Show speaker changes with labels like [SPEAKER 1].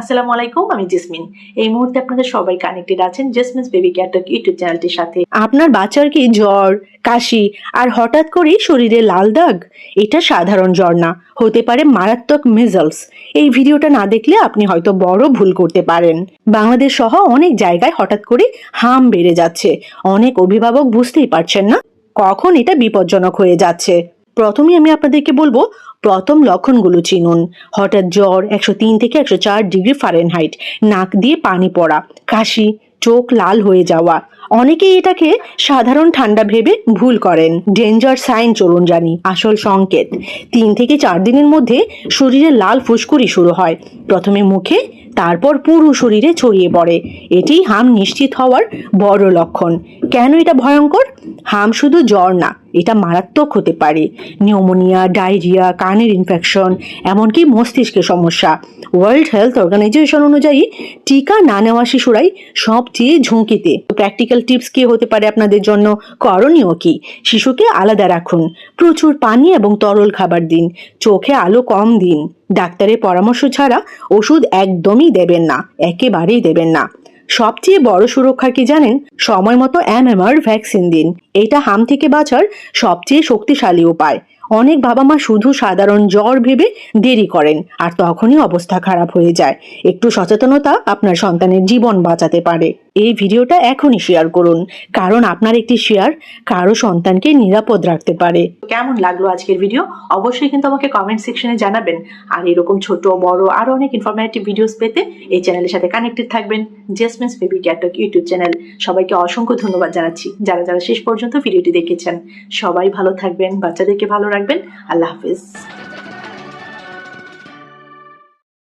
[SPEAKER 1] আসসালামু আলাইকুম, আমি জেসমিন। এই মুহূর্তে আপনাদের সবাই কানেক্টেড আছেন জেসমিনস বেবি কেয়ার টক ইউটিউব চ্যানেলটির সাথে। আপনার বাচ্চার কি জ্বর, কাশি আর হঠাৎ করেই শরীরে লাল দাগ? এটা সাধারণ জ্বর না, হতে পারে মারাত্মক মিজলস। এই ভিডিওটা না দেখলে আপনি হয়তো বড় ভুল করতে পারেন। বাংলাদেশ সহ অনেক জায়গায় হঠাৎ করে হাম বেড়ে যাচ্ছে। অনেক অভিভাবক বুঝতেই পারছেন না কখন এটা বিপজ্জনক হয়ে যাচ্ছে। প্রথমেই আমি আপনাদেরকে বলবো, প্রথম লক্ষণগুলো চিনুন। হঠাৎ জ্বর 103 থেকে 104 ডিগ্রি ফারেনহাইট, নাক দিয়ে পানি পড়া, কাশি, চোখ লাল হয়ে যাওয়া। অনেকেই এটাকে সাধারণ ঠান্ডা ভেবে ভুল করেন। ডেঞ্জার সাইন চলুন জানি, আসল সংকেত। 3 থেকে 4 দিনের মধ্যে শরীরে লাল ফুসকুড়ি শুরু হয়, প্রথমে মুখে, তারপর পুরো শরীরে ছড়িয়ে পড়ে। এটি হাম নিশ্চিত হওয়ার বড় লক্ষণ। কেন এটা ভয়ঙ্কর? হাম শুধু জ্বর না, এটা মারাত্মক হতে পারে। নিউমোনিয়া, ডায়রিয়া, কানের ইনফেকশন, এমনকি মস্তিষ্কের সমস্যা। ওয়ার্ল্ড হেলথ অর্গানাইজেশন অনুযায়ী টিকা না নেওয়া শিশুরাই সবচেয়ে ঝুঁকিতে। প্র্যাকটিক্যাল টিপস কি হতে পারে আপনাদের জন্য? করণীয় কি? শিশুকে আলাদা রাখুন, প্রচুর পানি এবং তরল খাবার দিন, চোখে আলো কম দিন, ডাক্তারের পরামর্শ ছাড়া ওষুধ একদমই দেবেন না, একেবারেই দেবেন না। সবচেয়ে বড় সুরক্ষা কি জানেন? সময় মতো MMR ভ্যাকসিন দিন। এটা হাম থেকে বাঁচার সবচেয়ে শক্তিশালী উপায়। অনেক বাবা মা শুধু সাধারণ জ্বর ভেবে দেরি করেন, আর তখনই অবস্থা খারাপ হয়ে যায়। একটু সচেতনতা আপনার সন্তানের জীবন বাঁচাতে পারে। এই ভিডিওটা এখনই শেয়ার করুন, কারণ আপনার একটি শেয়ার কারো সন্তানকে নিরাপদ রাখতে পারে। কেমন লাগলো আজকের ভিডিও? অবশ্যই কিন্তু আমাকে কমেন্ট সেকশনে জানাবেন। আর এরকম ছোট বড় আরো অনেক ইনফরমেটিভ ভিডিওস পেতে এই চ্যানেলের সাথে কানেক্টেড থাকবেন। Jasmine's baby care talk YouTube channel. সবাইকে অসংখ্য ধন্যবাদ জানাচ্ছি যারা যারা শেষ পর্যন্ত ভিডিওটি দেখেছেন। সবাই ভালো থাকবেন, বাচ্চাদেরকে ভালো রাখবেন। আল্লাহ হাফিজ।